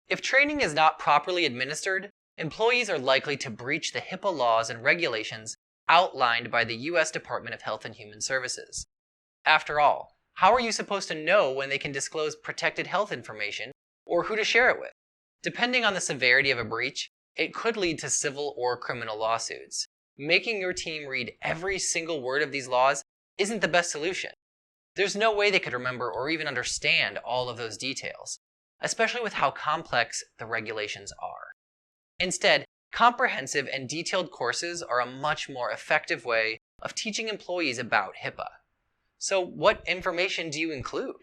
If training is not properly administered, employees are likely to breach the HIPAA laws and regulations outlined by the U.S. Department of Health and Human Services. After all, how are you supposed to know when they can disclose protected health information or who to share it with? Depending on the severity of a breach, it could lead to civil or criminal lawsuits. Making your team read every single word of these laws isn't the best solution. There's no way they could remember or even understand all of those details, especially with how complex the regulations are. Instead, comprehensive and detailed courses are a much more effective way of teaching employees about HIPAA. So what information do you include?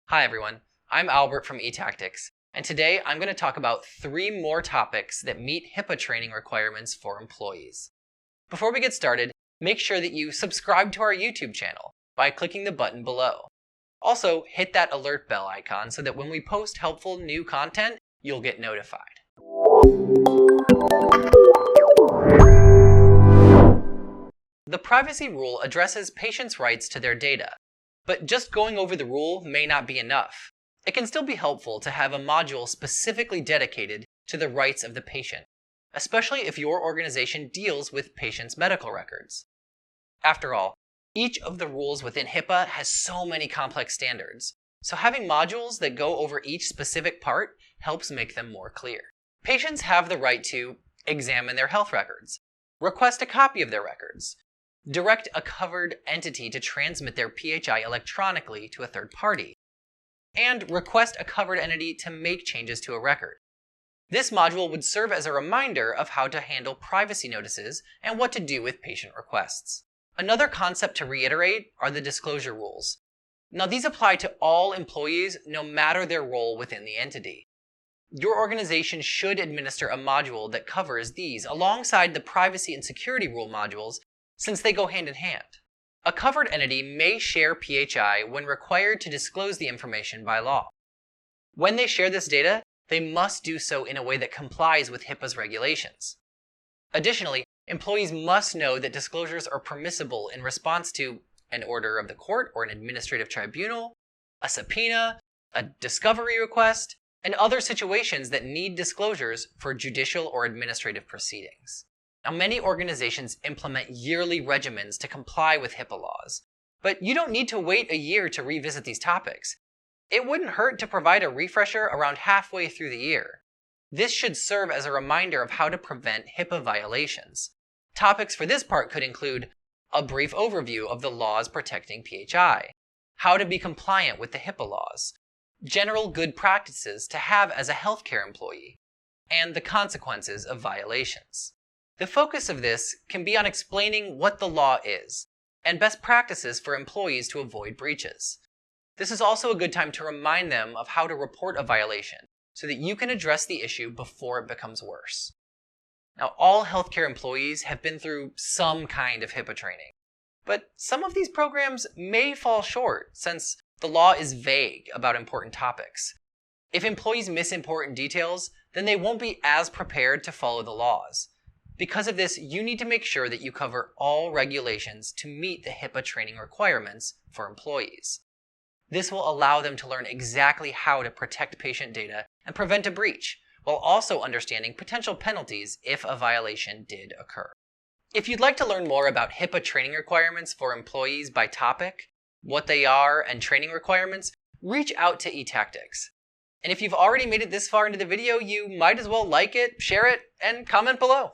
Hi everyone, I'm Albert from eTactics, and today I'm going to talk about 3 more topics that meet HIPAA training requirements for employees. Before we get started, make sure that you subscribe to our YouTube channel by clicking the button below. Also, hit that alert bell icon so that when we post helpful new content, you'll get notified. The privacy rule addresses patients' rights to their data, but just going over the rule may not be enough. It can still be helpful to have a module specifically dedicated to the rights of the patient, especially if your organization deals with patients' medical records. After all, each of the rules within HIPAA has so many complex standards, so having modules that go over each specific part helps make them more clear. Patients have the right to examine their health records, request a copy of their records, direct a covered entity to transmit their PHI electronically to a third party, and request a covered entity to make changes to a record. This module would serve as a reminder of how to handle privacy notices and what to do with patient requests. Another concept to reiterate are the disclosure rules. Now these apply to all employees no matter their role within the entity. Your organization should administer a module that covers these alongside the privacy and security rule modules since they go hand in hand. A covered entity may share PHI when required to disclose the information by law. When they share this data, they must do so in a way that complies with HIPAA's regulations. Additionally, employees must know that disclosures are permissible in response to an order of the court or an administrative tribunal, a subpoena, a discovery request, and other situations that need disclosures for judicial or administrative proceedings. Now, many organizations implement yearly regimens to comply with HIPAA laws, but you don't need to wait a year to revisit these topics. It wouldn't hurt to provide a refresher around halfway through the year. This should serve as a reminder of how to prevent HIPAA violations. Topics for this part could include a brief overview of the laws protecting PHI, how to be compliant with the HIPAA laws, general good practices to have as a healthcare employee, and the consequences of violations. The focus of this can be on explaining what the law is, and best practices for employees to avoid breaches. This is also a good time to remind them of how to report a violation, so that you can address the issue before it becomes worse. Now, all healthcare employees have been through some kind of HIPAA training, but some of these programs may fall short since the law is vague about important topics. If employees miss important details, then they won't be as prepared to follow the laws. Because of this, you need to make sure that you cover all regulations to meet the HIPAA training requirements for employees. This will allow them to learn exactly how to protect patient data and prevent a breach, while also understanding potential penalties if a violation did occur. If you'd like to learn more about HIPAA training requirements for employees by topic, what they are, and training requirements, reach out to eTactics. And if you've already made it this far into the video, you might as well like it, share it, and comment below.